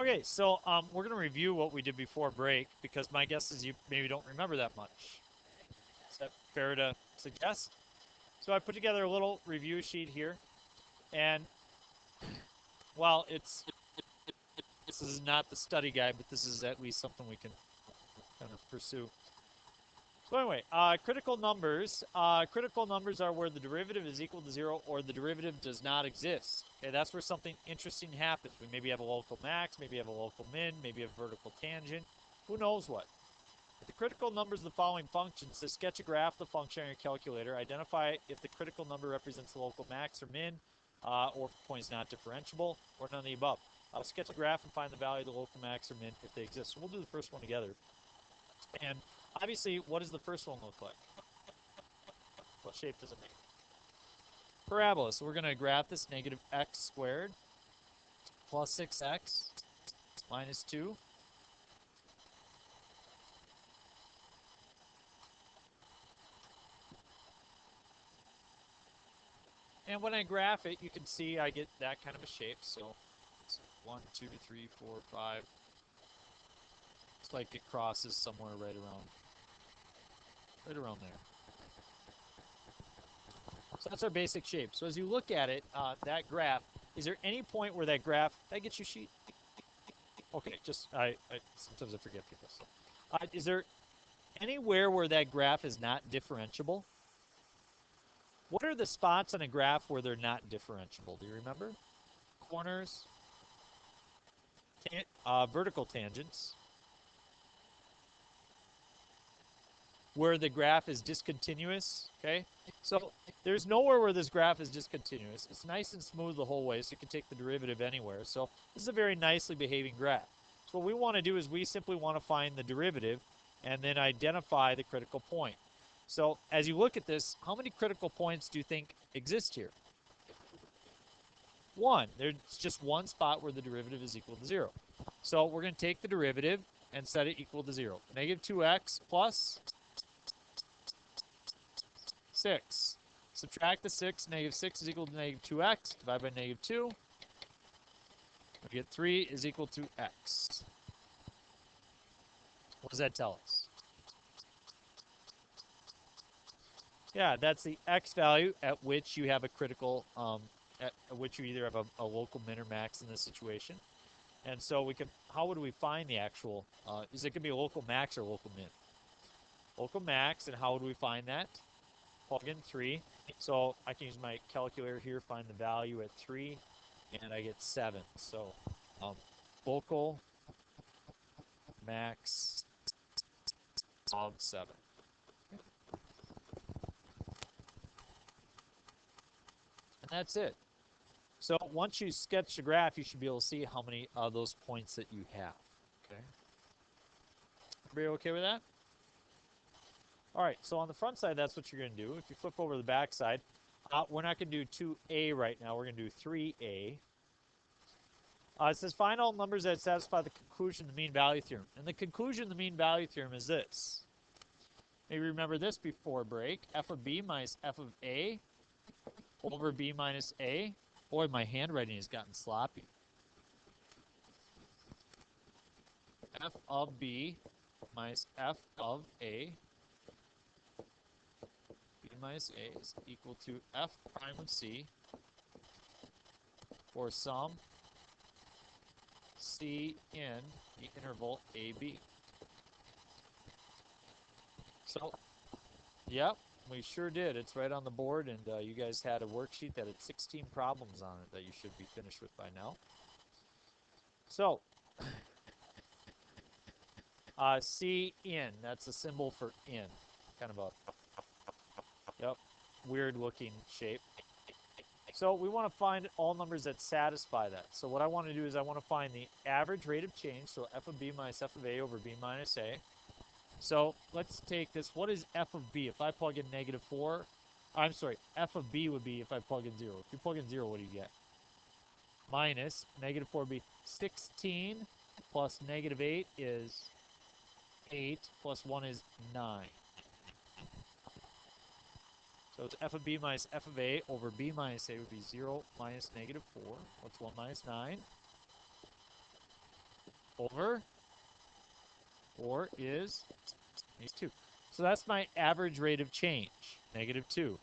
Okay, so we're going to review what we did before break because my guess is you maybe don't remember that much. Is that fair to suggest? So I put together a little review sheet here, and while this is not the study guide, but this is at least something we can kind of pursue. So anyway, critical numbers. Critical numbers are where the derivative is equal to 0 or the derivative does not exist. Okay, that's where something interesting happens. We maybe have a local max, maybe have a local min, maybe a vertical tangent. Who knows what? With the critical numbers of the following functions, to sketch a graph of the function on your calculator, identify if the critical number represents the local max or min, or if the point is not differentiable, or none of the above. I'll sketch a graph and find the value of the local max or min if they exist. So we'll do the first one together. And obviously, what does the first one look like? What shape does it make? Parabola. So we're going to graph this negative x squared plus 6x minus 2. And when I graph it, you can see I get that kind of a shape. So it's 1, 2, 3, 4, 5. It's like it crosses somewhere right around there. So that's our basic shape. So as you look at it, that graph, is there any point where that graph, did I get your sheet? Okay, just, I sometimes I forget people. So, is there anywhere where that graph is not differentiable? What are the spots on a graph where they're not differentiable? Do you remember? Corners, vertical tangents, where the graph is discontinuous, okay? So there's nowhere where this graph is discontinuous. It's nice and smooth the whole way, so you can take the derivative anywhere. So this is a very nicely behaving graph. So what we want to do is we simply want to find the derivative and then identify the critical point. So as you look at this, how many critical points do you think exist here? One. There's just one spot where the derivative is equal to 0. So we're going to take the derivative and set it equal to 0. Negative 2x plus 6. Subtract the 6. Negative 6 is equal to negative 2x. Divide by negative 2. We get 3 is equal to x. What does that tell us? Yeah, that's the x value at which you have a critical, at which you either have a local min or max in this situation. And so we can, how would we find the actual, is it going to be a local max or local min? Local max, and how would we find that? Plug in 3. So I can use my calculator here, find the value at 3, and I get 7. So local max of 7. And that's it. So once you sketch the graph, you should be able to see how many of those points that you have. Okay. Everybody okay with that? All right, so on the front side, that's what you're going to do. If you flip over to the back side, we're not going to do 2a right now. We're going to do 3a. It says find all numbers that satisfy the conclusion of the mean value theorem. And the conclusion of the mean value theorem is this. Maybe remember this before break. F of b minus f of a over b minus a. Boy, my handwriting has gotten sloppy. F of b minus f of a. B minus a is equal to f prime of c for some c in the interval ab. So, yep, we sure did. It's right on the board, and you guys had a worksheet that had 16 problems on it that you should be finished with by now. So, C in, that's a symbol for in. Kind of a, weird looking shape. So we want to find all numbers that satisfy that. So what I want to do is I want to find the average rate of change, so f of b minus f of a over b minus a. So let's take this. What is f of b? If I plug in negative 4, I'm sorry, f of b would be if I plug in 0. If you plug in 0, what do you get? Minus negative 4b. 16 plus negative 8 is 8, plus 1 is 9. So it's f of b minus f of a over b minus a would be 0 minus negative 4. What's 1 minus 9? over 4 is negative 2. So that's my average rate of change, negative 2.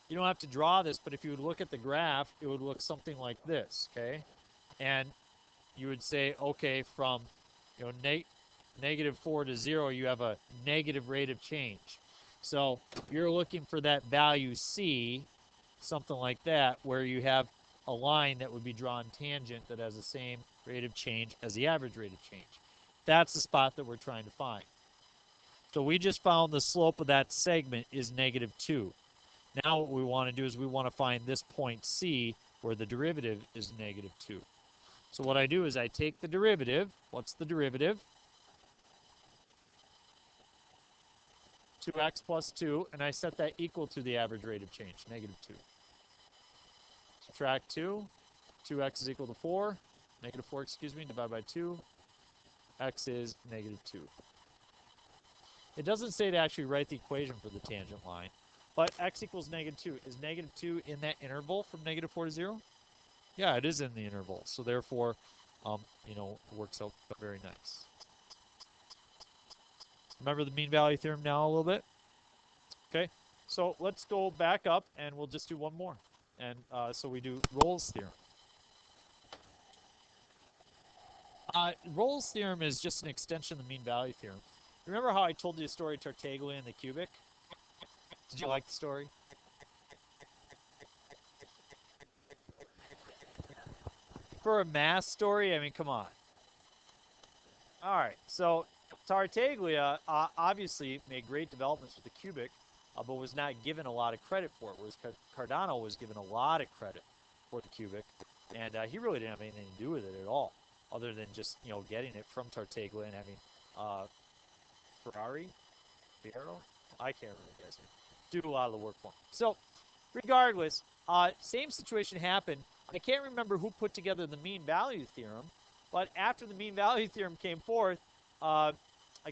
You don't have to draw this, but if you would look at the graph, it would look something like this, okay? And you would say, okay, from negative 4 to 0, you have a negative rate of change. So you're looking for that value C, something like that, where you have a line that would be drawn tangent that has the same rate of change as the average rate of change. That's the spot that we're trying to find. So we just found the slope of that segment is negative 2. Now what we want to do is we want to find this point C where the derivative is negative 2. So what I do is I take the derivative. What's the derivative? 2x plus 2, and I set that equal to the average rate of change, negative 2. Subtract 2. 2x is equal to 4. Negative 4, excuse me, divided by 2. X is negative 2. It doesn't say to actually write the equation for the tangent line, but x equals negative 2. Is negative 2 in that interval from negative 4 to 0? Yeah, it is in the interval. So therefore, it works out very nice. Remember the mean value theorem now a little bit? Okay, so let's go back up and we'll just do one more. And so we do Rolle's theorem. Rolle's theorem is just an extension of the mean value theorem. Remember how I told you the story of Tartaglia and the cubic? Did you like the story? For a math story, I mean, come on. All right, so Tartaglia obviously made great developments with the cubic, but was not given a lot of credit for it, whereas Cardano was given a lot of credit for the cubic, and he really didn't have anything to do with it at all, other than just getting it from Tartaglia and having Fierro, I can't remember the guy's name, do a lot of the work for him. So, regardless, same situation happened. I can't remember who put together the mean value theorem, but after the mean value theorem came forth, a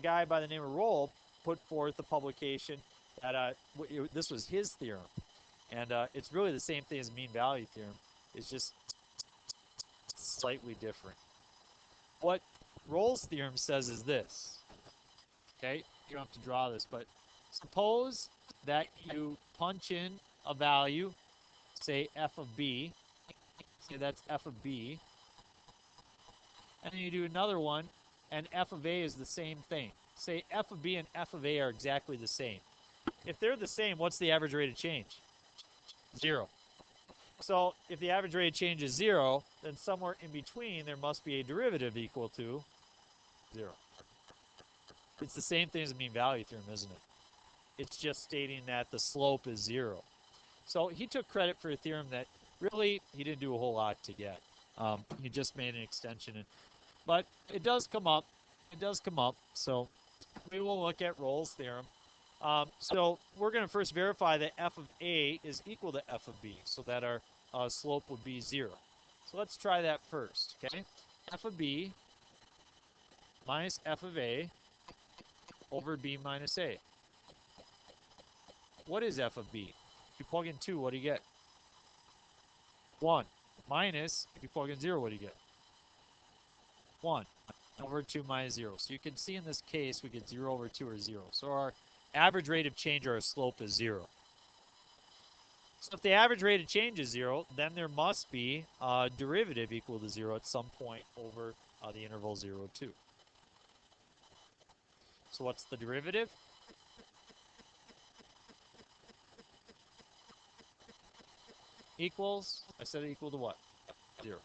guy by the name of Rolle put forth a publication that this was his theorem. And it's really the same thing as mean value theorem. It's just slightly different. What Rolle's theorem says is this. Okay, you don't have to draw this, but suppose that you punch in a value, say f of b, say that's f of b, and then you do another one, and f of a is the same thing. Say f of b and f of a are exactly the same. If they're the same, what's the average rate of change? 0. So if the average rate of change is 0, then somewhere in between there must be a derivative equal to 0. It's the same thing as the mean value theorem, isn't it? It's just stating that the slope is 0. So he took credit for a theorem that really he didn't do a whole lot to get. He just made an extension. But it does come up. It does come up. So we will look at Rolle's theorem. So we're going to first verify that f of a is equal to f of b, so that our slope would be 0. So let's try that first, okay? F of b minus f of a over b minus a. What is f of b? If you plug in 2, what do you get? 1. Minus, if you plug in 0, what do you get? 1 over 2 minus 0. So you can see in this case we get 0 over 2 or 0. So our average rate of change or our slope is 0. So if the average rate of change is 0, then there must be a derivative equal to 0 at some point over the interval 0, 2. So what's the derivative? Equals, I said equal to what? 0.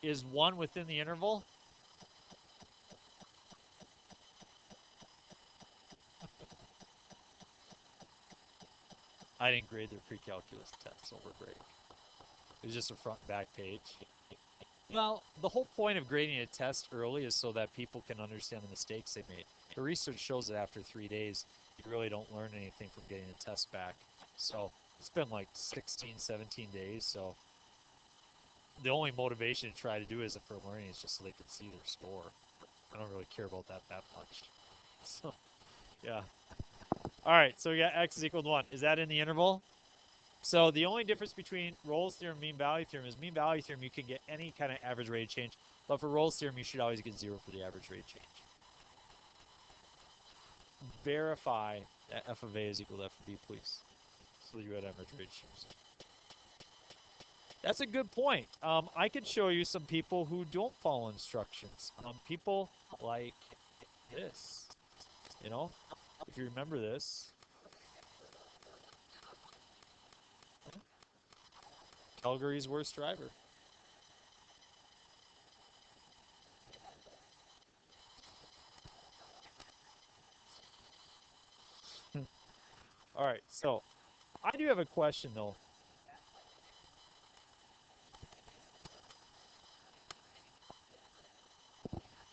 Is 1 within the interval? I didn't grade their pre-calculus tests over break. It was just a front and back page. Well, the whole point of grading a test early is so that people can understand the mistakes they made. The research shows that after 3 days, you really don't learn anything from getting a test back. So it's been like 16, 17 days. So the only motivation to try to do is for learning is just so they can see their score. I don't really care about that much. So, yeah. All right, so we got x is equal to 1. Is that in the interval? So the only difference between Rolle's theorem and mean value theorem is mean value theorem you can get any kind of average rate of change, but for Rolle's theorem you should always get 0 for the average rate of change. Verify that f of a is equal to f of b, please. So you had average rate of change. That's a good point. I could show you some people who don't follow instructions. People like this. You know, if you remember this, Calgary's worst driver. All right, so I do have a question though.